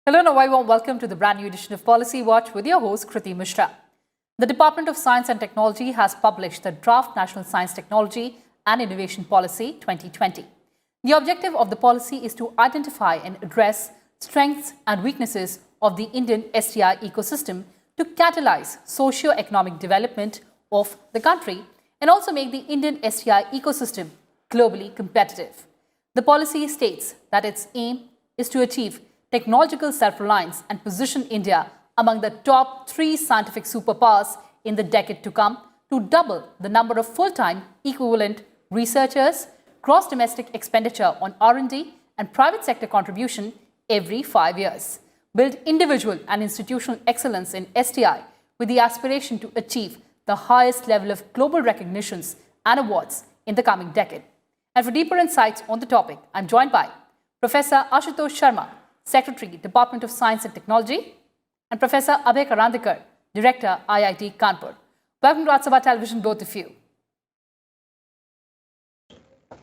Hello and a very warm welcome to the brand new edition of Policy Watch with your host Kriti Mishra. The Department of Science and Technology has published the Draft National Science, Technology and Innovation Policy 2020. The objective of the policy is to identify and address strengths and weaknesses of the Indian STI ecosystem to catalyze socio-economic development of the country and also make the Indian STI ecosystem globally competitive. The policy states that its aim is to achieve technological self-reliance and position India among the top 3 scientific superpowers in the decade to come, to double the number of full-time equivalent researchers, gross domestic expenditure on R&D and private sector contribution every 5 years, build individual and institutional excellence in STI with the aspiration to achieve the highest level of global recognitions and awards in the coming decade. And for deeper insights on the topic, I'm joined by Professor Ashutosh Sharma, Secretary, Department of Science and Technology, and Professor Abhay Karandikar, Director, IIT Kanpur. Welcome to Rajya Sabha Television, both of you.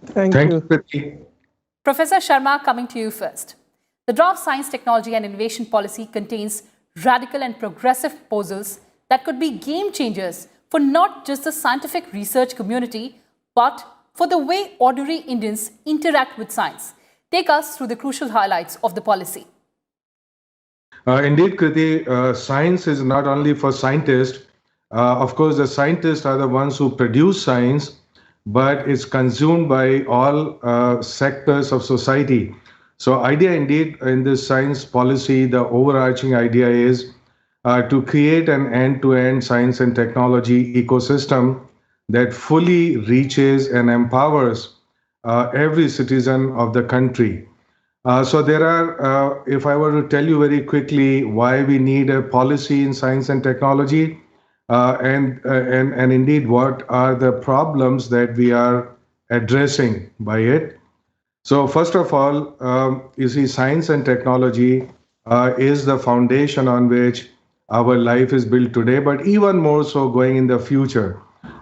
Thank you. Professor Sharma, coming to you first. The Draft Science, Technology and Innovation Policy contains radical and progressive proposals that could be game changers for not just the scientific research community, but for the way ordinary Indians interact with science. Take us through the crucial highlights of the policy. Indeed, Kriti, science is not only for scientists. Of course, the scientists are the ones who produce science, but it's consumed by all sectors of society. So idea indeed in this science policy, the overarching idea is to create an end-to-end science and technology ecosystem that fully reaches and empowers every citizen of the country. So there are, if I were to tell you very quickly why we need a policy in science and technology, and indeed what are the problems that we are addressing by it. So first of all, you see, science and technology is the foundation on which our life is built today, but even more so going in the future.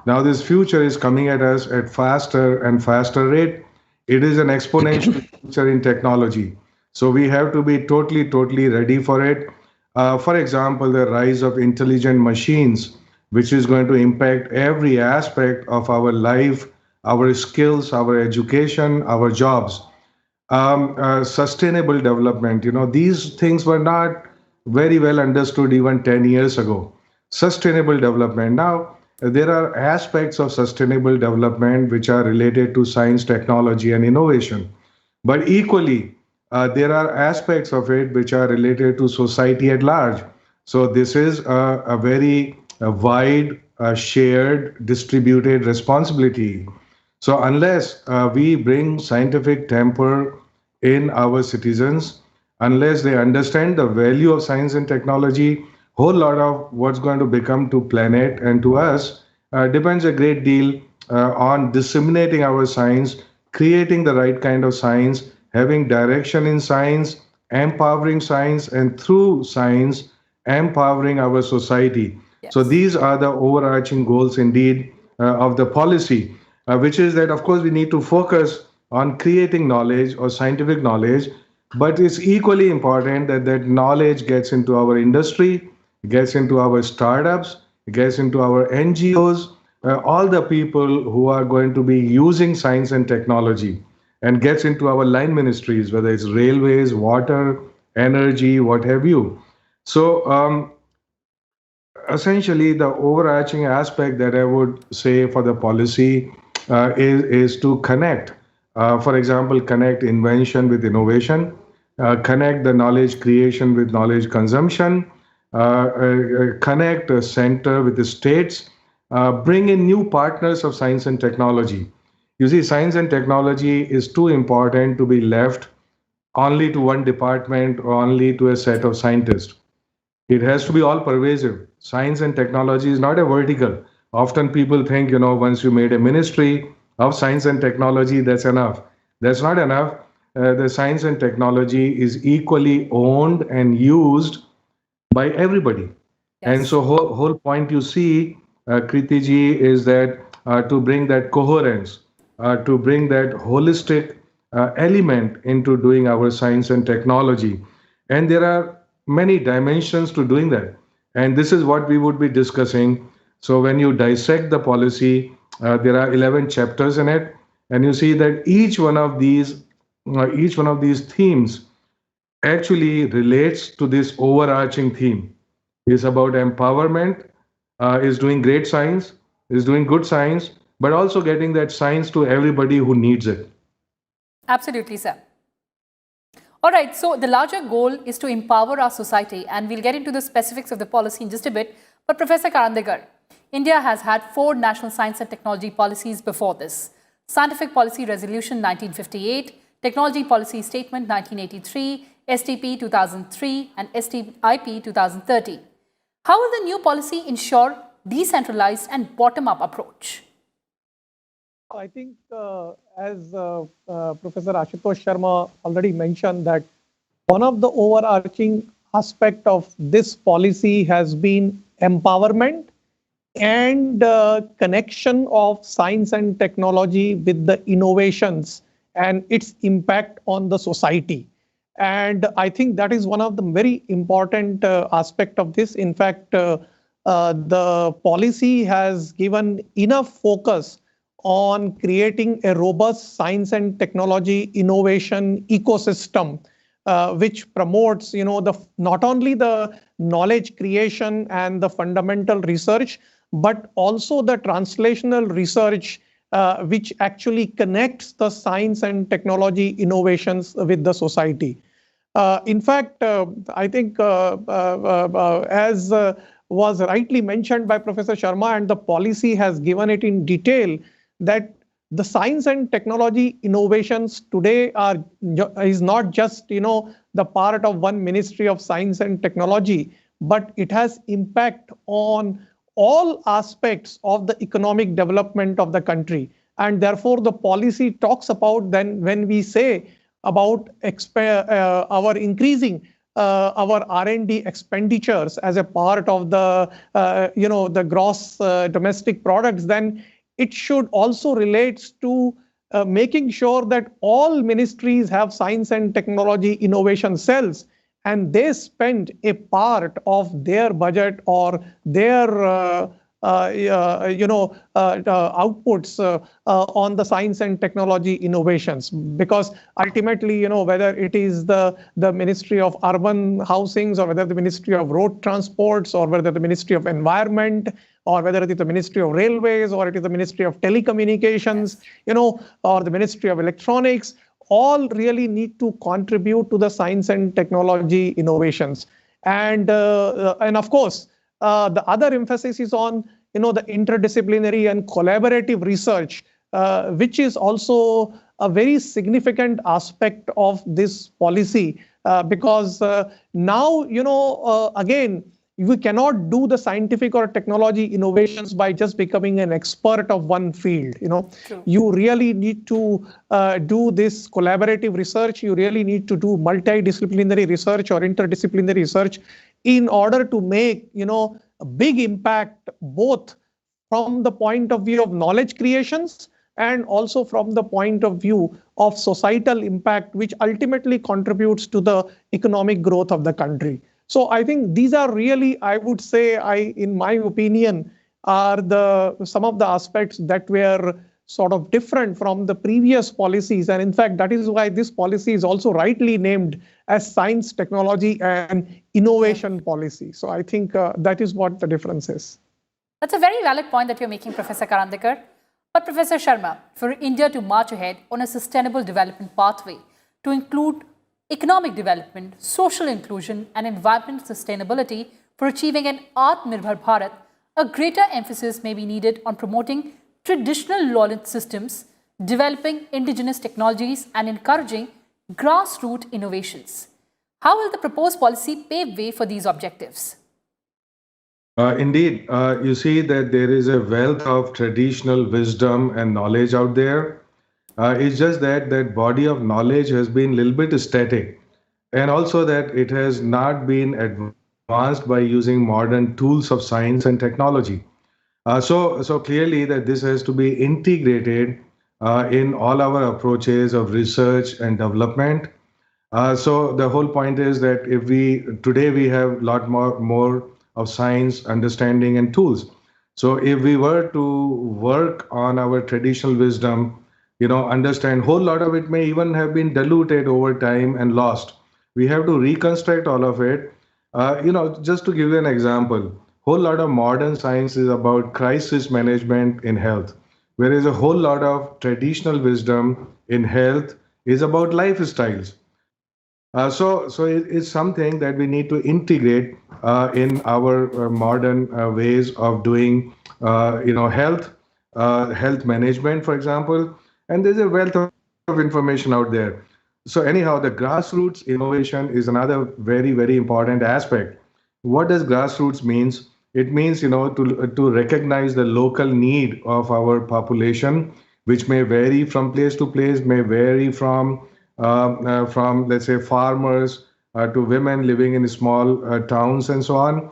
Now, this future is coming at us at faster and faster rate. It is an exponential future in technology. So we have to be totally ready for it. For example, the rise of intelligent machines, which is going to impact every aspect of our life, our skills, our education, our jobs. Sustainable development, these things were not very well understood even 10 years ago. Sustainable development. Now, there are aspects of sustainable development which are related to science, technology, and innovation. But equally, there are aspects of it which are related to society at large. So this is a very wide, shared, distributed responsibility. So unless we bring scientific temper in our citizens, unless they understand the value of science and technology, whole lot of what's going to become to planet and to us depends a great deal on disseminating our science, creating the right kind of science, having direction in science, empowering science, and through science, empowering our society. Yes. So these are the overarching goals indeed of the policy, which is that, of course, we need to focus on creating knowledge or scientific knowledge, but it's equally important that that knowledge gets into our industry, gets into our startups, gets into our NGOs, all the people who are going to be using science and technology, and gets into our line ministries, whether it's railways, water, energy, what have you. So essentially, the overarching aspect that I would say for the policy is to connect, for example, connect invention with innovation, connect the knowledge creation with knowledge consumption, connect a center with the states, bring in new partners of science and technology. You see, science and technology is too important to be left only to one department or only to a set of scientists. It has to be all pervasive. Science and technology is not a vertical. Often people think, once you made a ministry of science and technology, that's enough. That's not enough. The science and technology is equally owned and used by everybody. Yes. And so whole point you see, Kriti ji, is that to bring that coherence, to bring that holistic element into doing our science and technology. And there are many dimensions to doing that. And this is what we would be discussing. So when you dissect the policy, there are 11 chapters in it, and you see that each one of these themes actually relates to this overarching theme. Is about empowerment, is doing great science, is doing good science, but also getting that science to everybody who needs it. Absolutely, sir. All right, so the larger goal is to empower our society, and we'll get into the specifics of the policy in just a bit. But Professor Karandekar, India has had 4 national science and technology policies before this. Scientific Policy Resolution 1958, Technology Policy Statement 1983, STP 2003, and STIP 2013. How will the new policy ensure decentralized and bottom-up approach? I think, as Professor Ashutosh Sharma already mentioned, that one of the overarching aspect of this policy has been empowerment and connection of science and technology with the innovations and its impact on the society. And I think that is one of the very important aspect of this. In fact, the policy has given enough focus on creating a robust science and technology innovation ecosystem, which promotes, not only the knowledge creation and the fundamental research, but also the translational research, which actually connects the science and technology innovations with the society. In fact, I think, as was rightly mentioned by Professor Sharma, and the policy has given it in detail, that the science and technology innovations today is not just the part of one Ministry of Science and Technology, but it has impact on all aspects of the economic development of the country. And therefore, the policy talks about, then when we say about our increasing our R&D expenditures as a part of the the gross domestic products, then it should also relate to making sure that all ministries have science and technology innovation cells, and they spend a part of their budget or their outputs on the science and technology innovations. Because ultimately, whether it is the Ministry of Urban Housings, or whether the Ministry of Road Transports, or whether the Ministry of Environment, or whether it is the Ministry of Railways, or it is the Ministry of Telecommunications, or the Ministry of Electronics, all really need to contribute to the science and technology innovations. And of course, the other emphasis is on the interdisciplinary and collaborative research, which is also a very significant aspect of this policy, because now again, we cannot do the scientific or technology innovations by just becoming an expert of one field. True. You really need to do this collaborative research. You really need to do multidisciplinary research or interdisciplinary research in order to make a big impact, both from the point of view of knowledge creations and also from the point of view of societal impact, which ultimately contributes to the economic growth of the country. So I think these are really, I would say, in my opinion, are some of the aspects that were sort of different from the previous policies. And in fact, that is why this policy is also rightly named as Science, Technology and Innovation Policy. So I think that is what the difference is. That's a very valid point that you're making, Professor Karandekar. But Professor Sharma, for India to march ahead on a sustainable development pathway to include economic development, social inclusion and environmental sustainability for achieving an Atmanirbhar Bharat, a greater emphasis may be needed on promoting traditional knowledge systems, developing indigenous technologies and encouraging grassroots innovations. How will the proposed policy pave way for these objectives? Indeed, you see that there is a wealth of traditional wisdom and knowledge out there. It's just that that body of knowledge has been a little bit static, and also that it has not been advanced by using modern tools of science and technology. So clearly that this has to be integrated in all our approaches of research and development. So the whole point is that if we today we have a lot more of science, understanding, and tools. So if we were to work on our traditional wisdom, understand whole lot of it may even have been diluted over time and lost. We have to reconstruct all of it. Just to give you an example, whole lot of modern science is about crisis management in health, whereas a whole lot of traditional wisdom in health is about lifestyles. So it's something that we need to integrate in our modern ways of doing, health management, for example. And there's a wealth of information out there. So anyhow, the grassroots innovation is another very, very important aspect. What does grassroots means? It means, to recognize the local need of our population, which may vary from place to place, may vary from let's say farmers to women living in small towns and so on.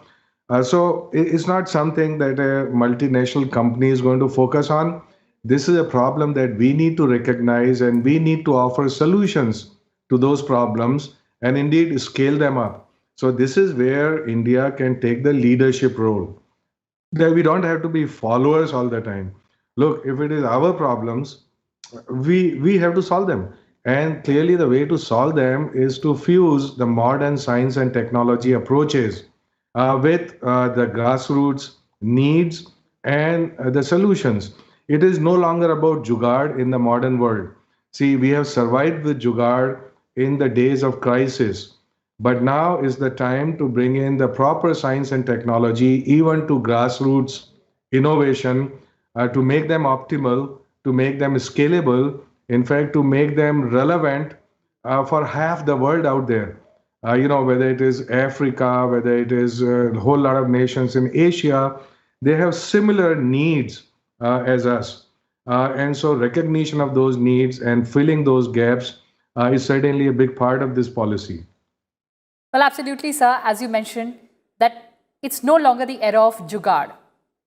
So it's not something that a multinational company is going to focus on. This is a problem that we need to recognize, and we need to offer solutions to those problems and indeed scale them up. So this is where India can take the leadership role, that we don't have to be followers all the time. Look, if it is our problems, we have to solve them. And clearly the way to solve them is to fuse the modern science and technology approaches with the grassroots needs and the solutions. It is no longer about jugaad in the modern world. See, we have survived with jugaad in the days of crisis, but now is the time to bring in the proper science and technology, even to grassroots innovation, to make them optimal, to make them scalable, in fact, to make them relevant for half the world out there. Whether it is Africa, whether it is a whole lot of nations in Asia, they have similar needs as us. And so recognition of those needs and filling those gaps is certainly a big part of this policy. Well, absolutely, sir. As you mentioned, that it's no longer the era of jugaad,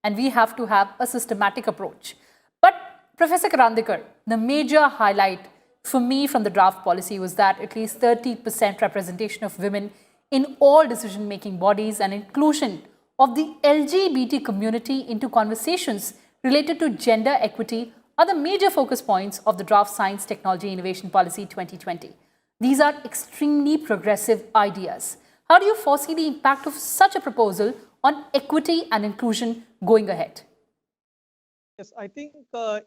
and we have to have a systematic approach. But Professor Karandikar, the major highlight for me from the draft policy was that at least 30% representation of women in all decision-making bodies and inclusion of the LGBT community into conversations related to gender equity are the major focus points of the draft Science, Technology, Innovation Policy 2020. These are extremely progressive ideas. How do you foresee the impact of such a proposal on equity and inclusion going ahead? Yes, I think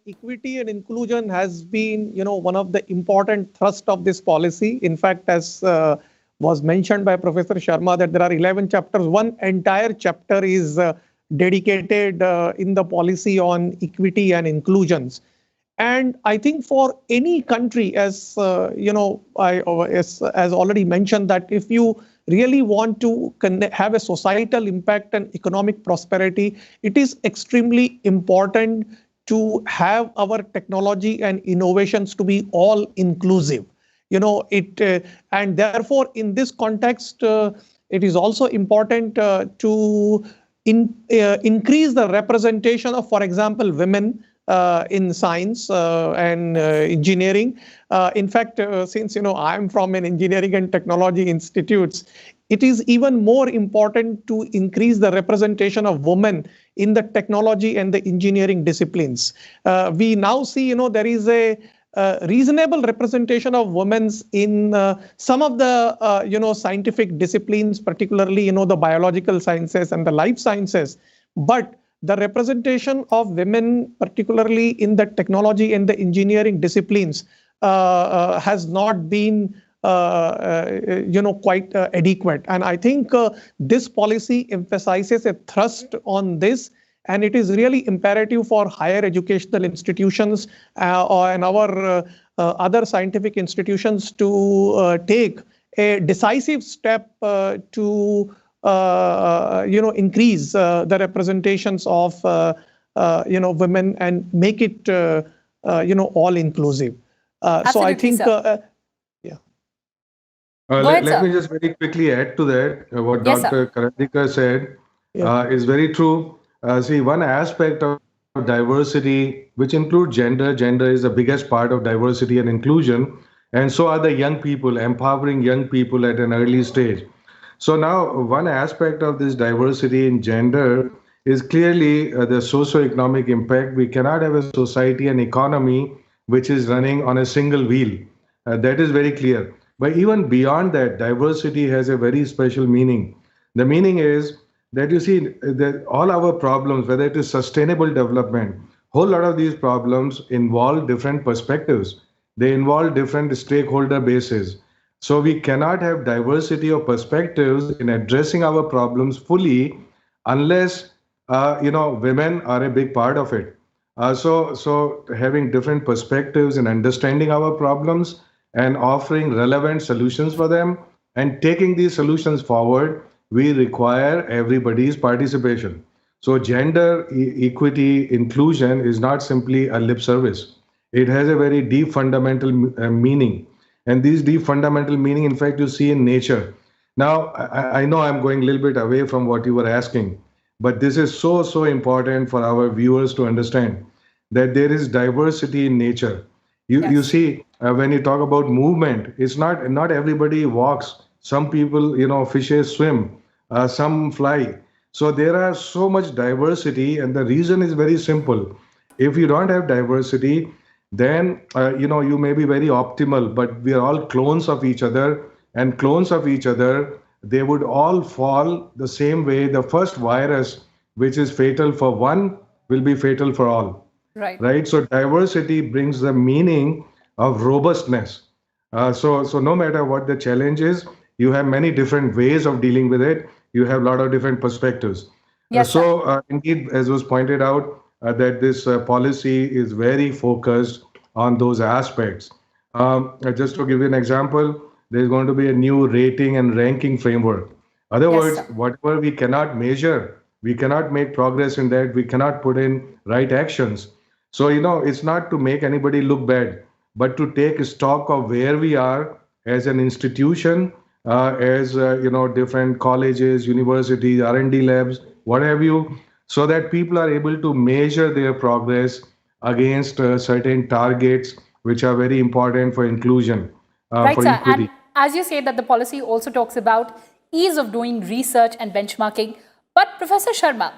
equity and inclusion has been, one of the important thrust of this policy. In fact, as was mentioned by Professor Sharma, that there are 11 chapters. One entire chapter is dedicated in the policy on equity and inclusions. And I think for any country, as as already mentioned, that if you really want to have a societal impact and economic prosperity, it is extremely important to have our technology and innovations to be all inclusive. And therefore, in this context, it is also important to increase the representation of, for example, women in science and engineering. In fact, since I'm from an engineering and technology institutes, it is even more important to increase the representation of women in the technology and the engineering disciplines. We now see, there is a reasonable representation of women in some of the scientific disciplines, particularly the biological sciences and the life sciences. But the representation of women, particularly in the technology and the engineering disciplines, has not been quite adequate. And I think this policy emphasizes a thrust on this, and it is really imperative for higher educational institutions and our other scientific institutions to take a decisive step to increase the representations of women and make it all inclusive. So I think let me just very quickly add to that. What Yes, Dr. Karandikar said is very true. See, one aspect of diversity, which includes gender is the biggest part of diversity and inclusion, And so are the young people, empowering young people at an early stage. So now, one aspect of this diversity in gender is clearly the socio-economic impact. We cannot have a society and economy which is running on a single wheel. That is very clear. But even beyond that, diversity has a very special meaning. The meaning is that you see that all our problems, whether it is sustainable development, whole lot of these problems involve different perspectives. They involve different stakeholder bases. So we cannot have diversity of perspectives in addressing our problems fully unless women are a big part of it. So having different perspectives and understanding our problems and offering relevant solutions for them and taking these solutions forward, we require everybody's participation. So gender equity inclusion is not simply a lip service. It has a very deep fundamental meaning. And these deep fundamental meaning, in fact, you see in nature. Now, I know I'm going a little bit away from what you were asking, but this is so, so important for our viewers to understand that there is diversity in nature. You Yes. see, when you talk about movement, it's not everybody walks. Some people, fishes swim, some fly. So there are so much diversity, and the reason is very simple. If you don't have diversity, then you may be very optimal, but we are all clones of each other, and clones of each other, they would all fall the same way. The first virus, which is fatal for one, will be fatal for all, Right. right? So diversity brings the meaning of robustness. So no matter what the challenge is, you have many different ways of dealing with it. You have a lot of different perspectives. Yes, sir. Indeed, as was pointed out, that this policy is very focused on those aspects. Just to give you an example, there's going to be a new rating and ranking framework. Other Yes, words, sir. whatever we cannot measure, we cannot make progress in that, we cannot put in right actions. So, it's not to make anybody look bad, but to take stock of where we are as an institution, as different colleges, universities, R&D labs, what have you, so that people are able to measure their progress against certain targets, which are very important for inclusion, Right, for sir. And equity. as you say that the policy also talks about ease of doing research and benchmarking. But Professor Sharma,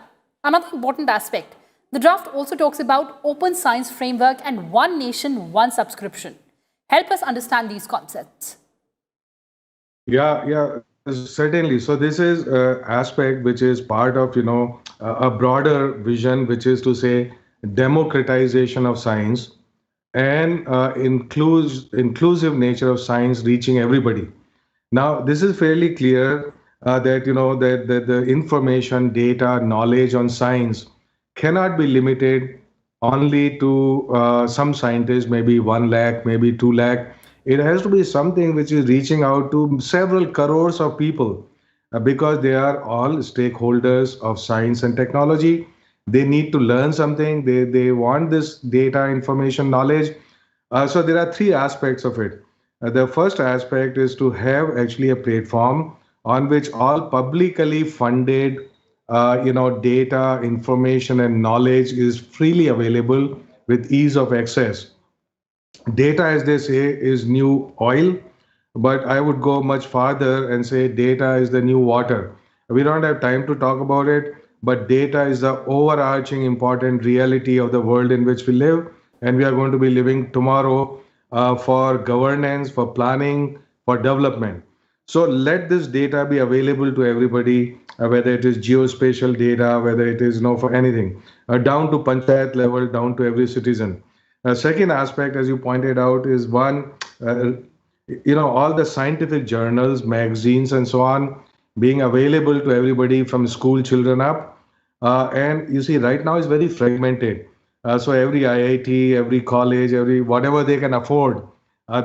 another important aspect, the draft also talks about open science framework and one nation, one subscription. Help us understand these concepts. Yeah, certainly. So this is aspect which is part of, a broader vision, which is to say democratization of science and inclusive nature of science reaching everybody. Now, this is fairly clear that that the information, data, knowledge on science cannot be limited only to some scientists, maybe 1 lakh, maybe 2 lakh. It has to be something which is reaching out to several crores of people because they are all stakeholders of science and technology. They need to learn something. They want this data, information, knowledge. So there are three aspects of it. The first aspect is to have actually a platform on which all publicly funded, data, information, and knowledge is freely available with ease of access. Data, as they say, is new oil, but I would go much farther and say data is the new water. We don't have time to talk about it, but data is the overarching important reality of the world in which we live, and we are going to be living tomorrow for governance, for planning, for development. So let this data be available to everybody, whether it is geospatial data, whether it is for anything, down to panchayat level, down to every citizen. Second aspect, as you pointed out, is one, uh, all the scientific journals, magazines, and so on being available to everybody from school children up. And you see, right now is very fragmented. So every IIT, every college, every whatever they can afford,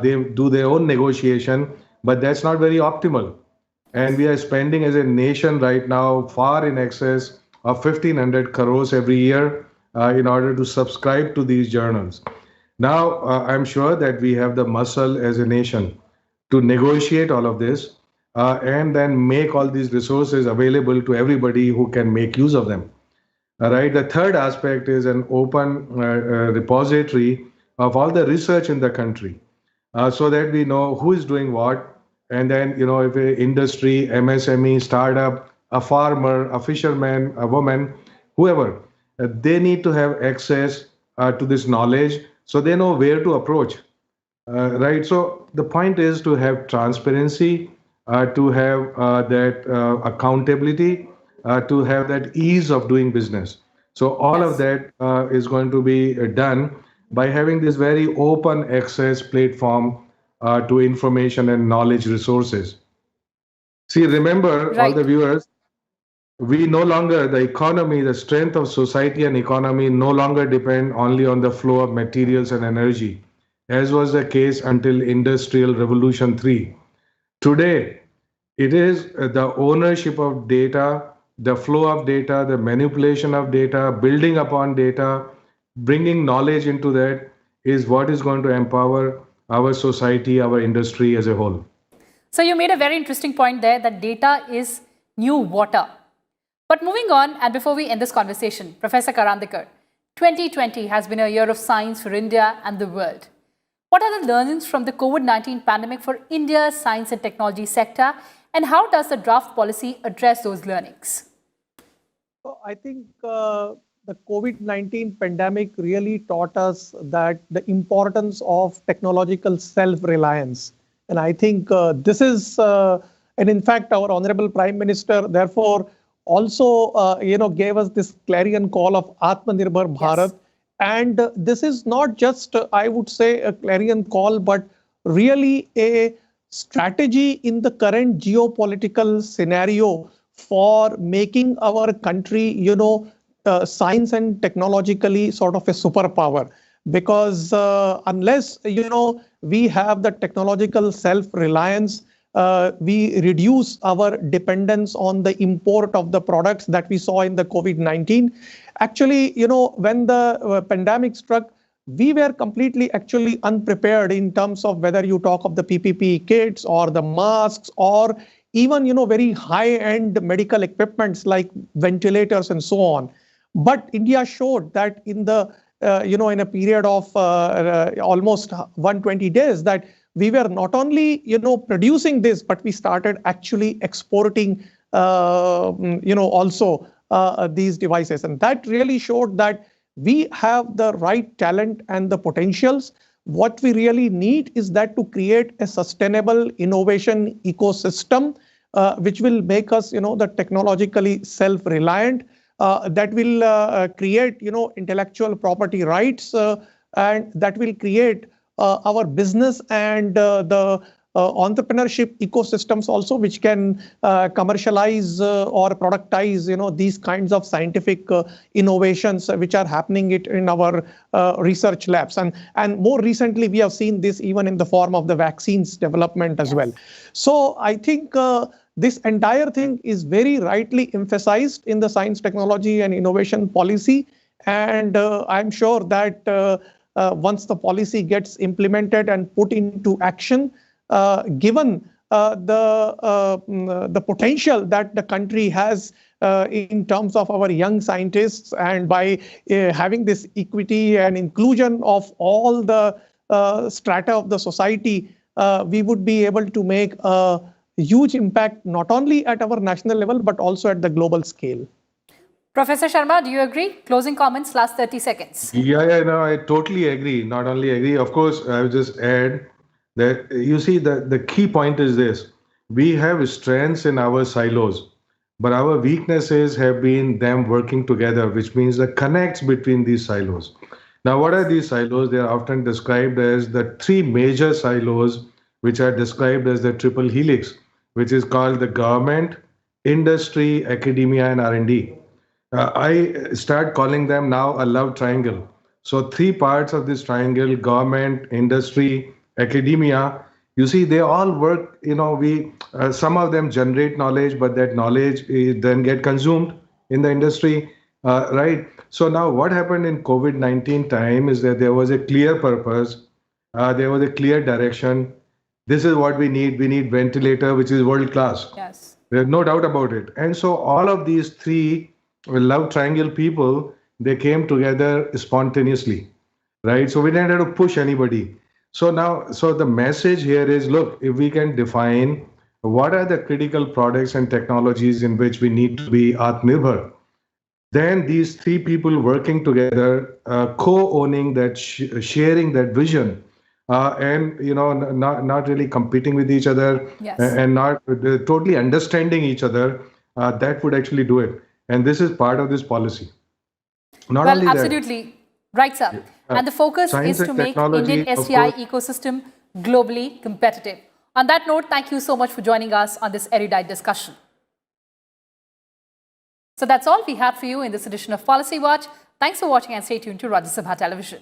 they do their own negotiation, but that's not very optimal. And we are spending as a nation right now far in excess of 1,500 crores every year in order to subscribe to these journals. Now, I'm sure that we have the muscle as a nation to negotiate all of this and then make all these resources available to everybody who can make use of them. All right. The third aspect is an open repository of all the research in the country. so that we know who is doing what. And then, if a industry, MSME, startup, a farmer, a fisherman, a woman, whoever, they need to have access to this knowledge so they know where to approach. Right. So the point is to have transparency, to have that accountability, to have that ease of doing business. So all of Yes. that is going to be done by having this very open access platform to information and knowledge resources. See, remember, all Right. the viewers, we no longer, the economy, the strength of society and economy no longer depend only on the flow of materials and energy, as was the case until Industrial Revolution 3. Today, it is the ownership of data, the flow of data, the manipulation of data, building upon data, bringing knowledge into that is what is going to empower our society, our industry as a whole. So you made a very interesting point there that data is new water. But moving on, and before we end this conversation, Professor Karandikar, 2020 has been a year of science for India and the world. What are the learnings from the COVID-19 pandemic for India's science and technology sector, and how does the draft policy address those learnings? So I think the COVID-19 pandemic really taught us that the importance of technological self-reliance. And I think this is, and in fact, our Honorable Prime Minister, therefore, also, gave us this clarion call of Atmanirbhar Bharat. Yes. And this is not just, I would say, a clarion call, but really a strategy in the current geopolitical scenario for making our country, science and technologically sort of a superpower. Because unless, we have the technological self-reliance, we reduce our dependence on the import of the products that we saw in the COVID-19. Actually, when the pandemic struck, we were completely actually unprepared in terms of whether you talk of the PPE kits or the masks or even, very high-end medical equipments like ventilators and so on. But India showed that in the, in a period of almost 120 days that we were not only, producing this, but we started actually exporting, also these devices. And that really showed that we have the right talent and the potentials. What we really need is that to create a sustainable innovation ecosystem, which will make us, the technologically self-reliant, that will create, intellectual property rights, and that will create our business and the entrepreneurship ecosystems also, which can commercialize or productize, these kinds of scientific innovations which are happening in our research labs. And more recently, we have seen this even in the form of the vaccines development as well. So I think this entire thing is very rightly emphasized in the science, technology, and innovation policy. And I'm sure that once the policy gets implemented and put into action, given the potential that the country has in terms of our young scientists, and by having this equity and inclusion of all the strata of the society, we would be able to make a huge impact not only at our national level, but also at the global scale. Professor Sharma, do you agree? Closing comments, last 30 seconds. Yeah, no, I totally agree. Not only agree, of course, I would just add that you see the key point is this. We have strengths in our silos, but our weaknesses have been them working together, which means the connects between these silos. Now, what are these silos? They are often described as the three major silos, which are described as the triple helix, which is called the government, industry, academia, and R&D. I start calling them now a love triangle. So three parts of this triangle: government, industry, academia. You see, they all work. We some of them generate knowledge, but that knowledge then get consumed in the industry, right? So now, what happened in COVID-19 time is that there was a clear purpose, there was a clear direction. This is what we need. We need ventilator, which is world class. Yes. There's no doubt about it. And so all of these three love triangle people, they came together spontaneously, right? So we didn't have to push anybody. So now, so the message here is, look, if we can define what are the critical products and technologies in which we need to be Atmanirbhar, then these three people working together, co-owning that, sharing that vision, and not really competing with each other, Yes. and not totally understanding each other, that would actually do it. And this is part of this policy. Not Well, only that, absolutely. Right, sir. And the focus science is to and make technology, Indian of STI course. ecosystem globally competitive. On that note, thank you so much for joining us on this erudite discussion. So that's all we had for you in this edition of Policy Watch. Thanks for watching and stay tuned to Rajya Sabha Television.